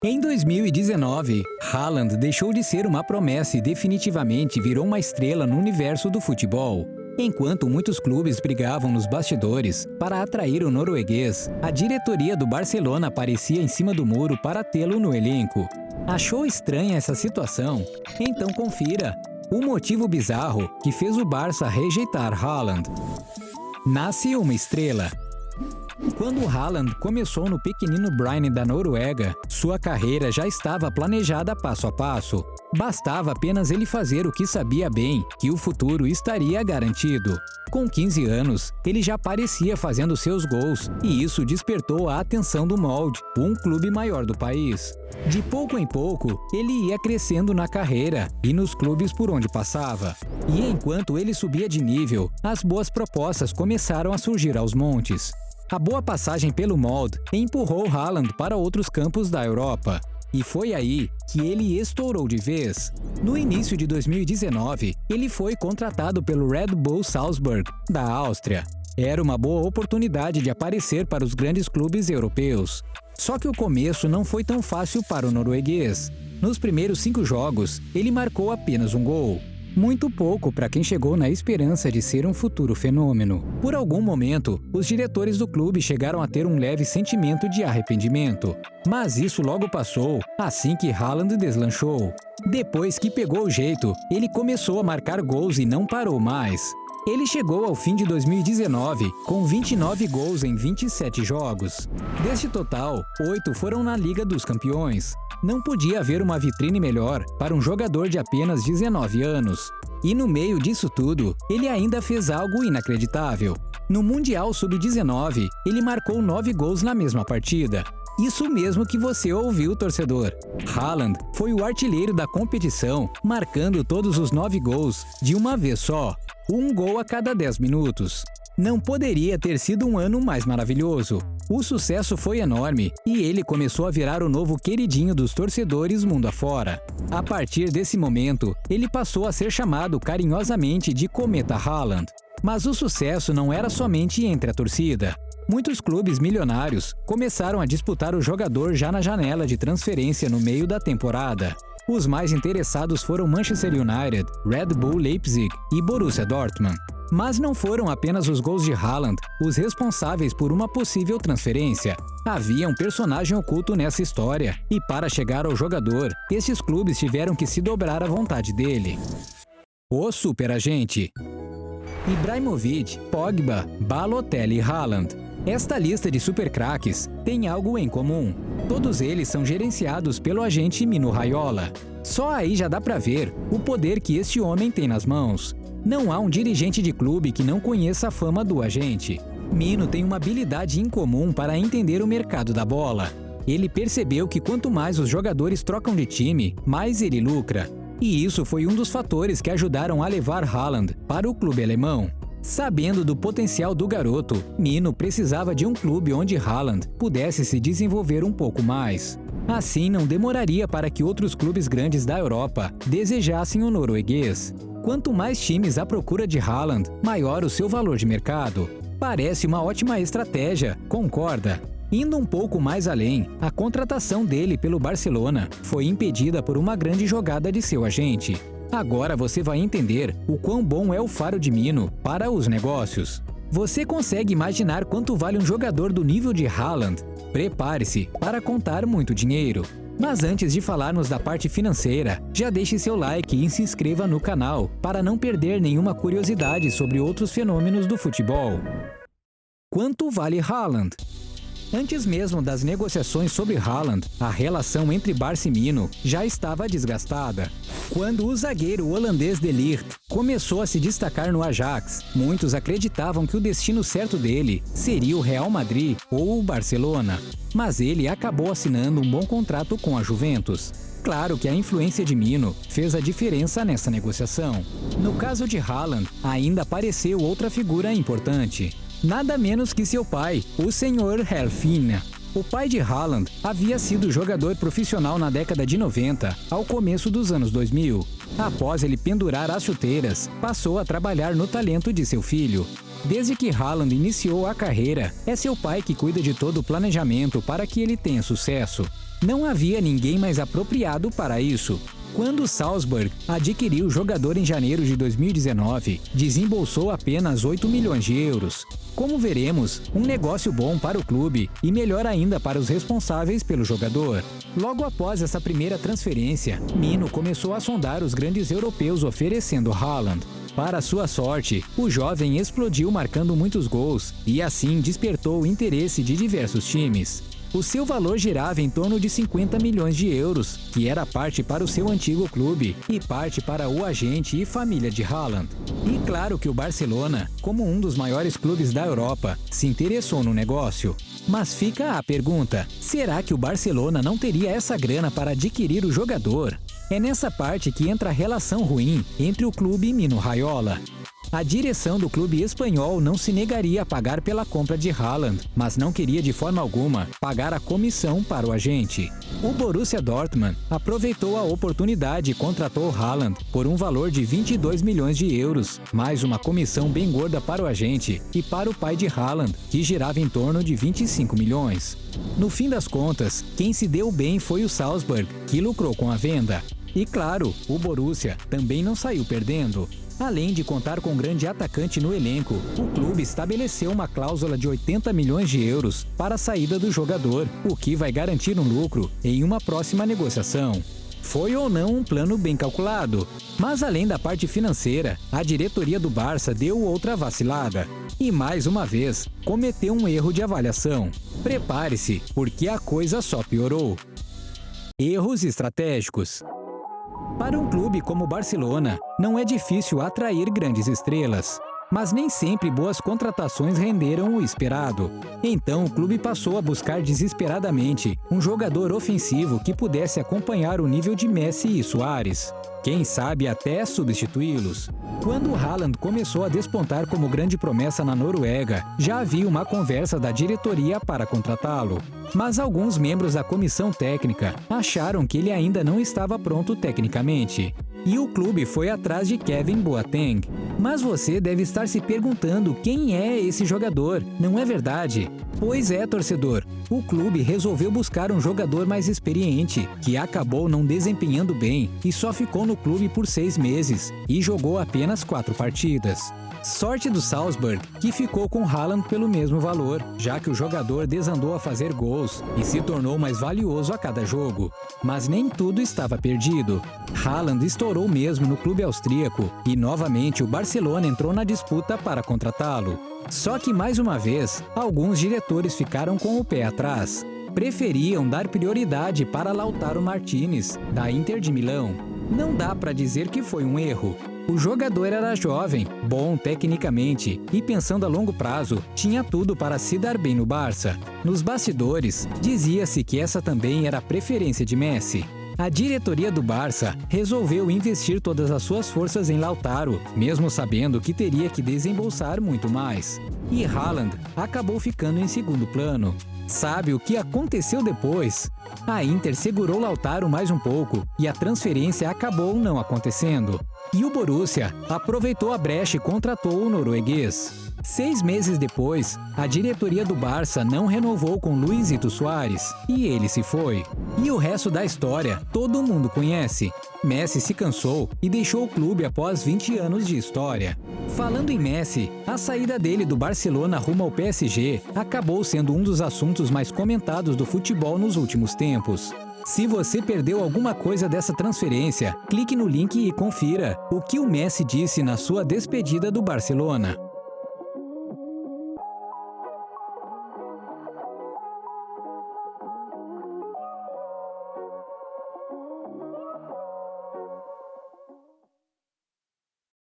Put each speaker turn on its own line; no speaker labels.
Em 2019, Haaland deixou de ser uma promessa e definitivamente virou uma estrela no universo do futebol. Enquanto muitos clubes brigavam nos bastidores para atrair o norueguês, a diretoria do Barcelona aparecia em cima do muro para tê-lo no elenco. Achou estranha essa situação? Então confira o motivo bizarro que fez o Barça rejeitar Haaland. Nasce uma estrela. Quando Haaland começou no pequenino Bryne da Noruega, sua carreira já estava planejada passo a passo. Bastava apenas ele fazer o que sabia bem, que o futuro estaria garantido. Com 15 anos, ele já aparecia fazendo seus gols, e isso despertou a atenção do Molde, um clube maior do país. De pouco em pouco, ele ia crescendo na carreira e nos clubes por onde passava. E enquanto ele subia de nível, as boas propostas começaram a surgir aos montes. A boa passagem pelo Molde empurrou Haaland para outros campos da Europa. E foi aí que ele estourou de vez. No início de 2019, ele foi contratado pelo Red Bull Salzburg, da Áustria. Era uma boa oportunidade de aparecer para os grandes clubes europeus. Só que o começo não foi tão fácil para o norueguês. Nos primeiros 5 jogos, ele marcou apenas um gol. Muito pouco para quem chegou na esperança de ser um futuro fenômeno. Por algum momento, os diretores do clube chegaram a ter um leve sentimento de arrependimento. Mas isso logo passou, assim que Haaland deslanchou. Depois que pegou o jeito, ele começou a marcar gols e não parou mais. Ele chegou ao fim de 2019 com 29 gols em 27 jogos. Deste total, 8 foram na Liga dos Campeões. Não podia haver uma vitrine melhor para um jogador de apenas 19 anos. E no meio disso tudo, ele ainda fez algo inacreditável. No Mundial Sub-19, ele marcou 9 gols na mesma partida. Isso mesmo que você ouviu, torcedor. Haaland foi o artilheiro da competição, marcando todos os 9 gols de uma vez só. Um gol a cada 10 minutos. Não poderia ter sido um ano mais maravilhoso. O sucesso foi enorme e ele começou a virar o novo queridinho dos torcedores mundo afora. A partir desse momento, ele passou a ser chamado carinhosamente de Cometa Haaland. Mas o sucesso não era somente entre a torcida. Muitos clubes milionários começaram a disputar o jogador já na janela de transferência no meio da temporada. Os mais interessados foram Manchester United, Red Bull Leipzig e Borussia Dortmund. Mas não foram apenas os gols de Haaland os responsáveis por uma possível transferência. Havia um personagem oculto nessa história, e para chegar ao jogador, esses clubes tiveram que se dobrar à vontade dele. O superagente. Ibrahimovic, Pogba, Balotelli e Haaland. Esta lista de supercraques tem algo em comum. Todos eles são gerenciados pelo agente Mino Raiola. Só aí já dá pra ver o poder que este homem tem nas mãos. Não há um dirigente de clube que não conheça a fama do agente. Mino tem uma habilidade incomum para entender o mercado da bola. Ele percebeu que quanto mais os jogadores trocam de time, mais ele lucra. E isso foi um dos fatores que ajudaram a levar Haaland para o clube alemão. Sabendo do potencial do garoto, Mino precisava de um clube onde Haaland pudesse se desenvolver um pouco mais. Assim, não demoraria para que outros clubes grandes da Europa desejassem o norueguês. Quanto mais times à procura de Haaland, maior o seu valor de mercado. Parece uma ótima estratégia, concorda? Indo um pouco mais além, a contratação dele pelo Barcelona foi impedida por uma grande jogada de seu agente. Agora você vai entender o quão bom é o faro de Mino para os negócios. Você consegue imaginar quanto vale um jogador do nível de Haaland? Prepare-se para contar muito dinheiro. Mas antes de falarmos da parte financeira, já deixe seu like e se inscreva no canal para não perder nenhuma curiosidade sobre outros fenômenos do futebol. Quanto vale Haaland? Antes mesmo das negociações sobre Haaland, a relação entre Barça e Mino já estava desgastada. Quando o zagueiro holandês De Ligt começou a se destacar no Ajax, muitos acreditavam que o destino certo dele seria o Real Madrid ou o Barcelona. Mas ele acabou assinando um bom contrato com a Juventus. Claro que a influência de Mino fez a diferença nessa negociação. No caso de Haaland, ainda apareceu outra figura importante. Nada menos que seu pai, o Sr. Helfina. O pai de Haaland havia sido jogador profissional na década de 90, ao começo dos anos 2000. Após ele pendurar as chuteiras, passou a trabalhar no talento de seu filho. Desde que Haaland iniciou a carreira, é seu pai que cuida de todo o planejamento para que ele tenha sucesso. Não havia ninguém mais apropriado para isso. Quando o Salzburg adquiriu o jogador em janeiro de 2019, desembolsou apenas 8 milhões de euros. Como veremos, um negócio bom para o clube e melhor ainda para os responsáveis pelo jogador. Logo após essa primeira transferência, Mino começou a sondar os grandes europeus oferecendo Haaland. Para sua sorte, o jovem explodiu marcando muitos gols e assim despertou o interesse de diversos times. O seu valor girava em torno de 50 milhões de euros, que era parte para o seu antigo clube e parte para o agente e família de Haaland. E claro que o Barcelona, como um dos maiores clubes da Europa, se interessou no negócio. Mas fica a pergunta, será que o Barcelona não teria essa grana para adquirir o jogador? É nessa parte que entra a relação ruim entre o clube e Mino Raiola. A direção do clube espanhol não se negaria a pagar pela compra de Haaland, mas não queria de forma alguma pagar a comissão para o agente. O Borussia Dortmund aproveitou a oportunidade e contratou Haaland por um valor de 22 milhões de euros, mais uma comissão bem gorda para o agente e para o pai de Haaland, que girava em torno de 25 milhões. No fim das contas, quem se deu bem foi o Salzburg, que lucrou com a venda. E claro, o Borussia também não saiu perdendo. Além de contar com um grande atacante no elenco, o clube estabeleceu uma cláusula de 80 milhões de euros para a saída do jogador, o que vai garantir um lucro em uma próxima negociação. Foi ou não um plano bem calculado, mas além da parte financeira, a diretoria do Barça deu outra vacilada e mais uma vez cometeu um erro de avaliação. Prepare-se, porque a coisa só piorou. Erros estratégicos. Para um clube como o Barcelona, não é difícil atrair grandes estrelas, mas nem sempre boas contratações renderam o esperado. Então o clube passou a buscar desesperadamente um jogador ofensivo que pudesse acompanhar o nível de Messi e Suárez. Quem sabe até substituí-los. Quando o Haaland começou a despontar como grande promessa na Noruega, já havia uma conversa da diretoria para contratá-lo. Mas alguns membros da comissão técnica acharam que ele ainda não estava pronto tecnicamente. E o clube foi atrás de Kevin Boateng. Mas você deve estar se perguntando quem é esse jogador, não é verdade? Pois é, torcedor. O clube resolveu buscar um jogador mais experiente, que acabou não desempenhando bem e só ficou no clube por 6 meses e jogou apenas 4 partidas. Sorte do Salzburg, que ficou com Haaland pelo mesmo valor, já que o jogador desandou a fazer gols e se tornou mais valioso a cada jogo. Mas nem tudo estava perdido. Haaland estourou mesmo no clube austríaco e novamente o Barcelona entrou na disputa para contratá-lo. Só que mais uma vez, alguns diretores ficaram com o pé atrás. Preferiam dar prioridade para Lautaro Martinez, da Inter de Milão. Não dá para dizer que foi um erro. O jogador era jovem, bom tecnicamente e pensando a longo prazo, tinha tudo para se dar bem no Barça. Nos bastidores, dizia-se que essa também era a preferência de Messi. A diretoria do Barça resolveu investir todas as suas forças em Lautaro, mesmo sabendo que teria que desembolsar muito mais. E Haaland acabou ficando em segundo plano. Sabe o que aconteceu depois? A Inter segurou Lautaro mais um pouco e a transferência acabou não acontecendo. E o Borussia aproveitou a brecha e contratou o norueguês. 6 meses depois, a diretoria do Barça não renovou com Luizito Suárez e ele se foi. E o resto da história todo mundo conhece. Messi se cansou e deixou o clube após 20 anos de história. Falando em Messi, a saída dele do Barcelona rumo ao PSG acabou sendo um dos assuntos mais comentados do futebol nos últimos tempos. Se você perdeu alguma coisa dessa transferência, clique no link e confira o que o Messi disse na sua despedida do Barcelona.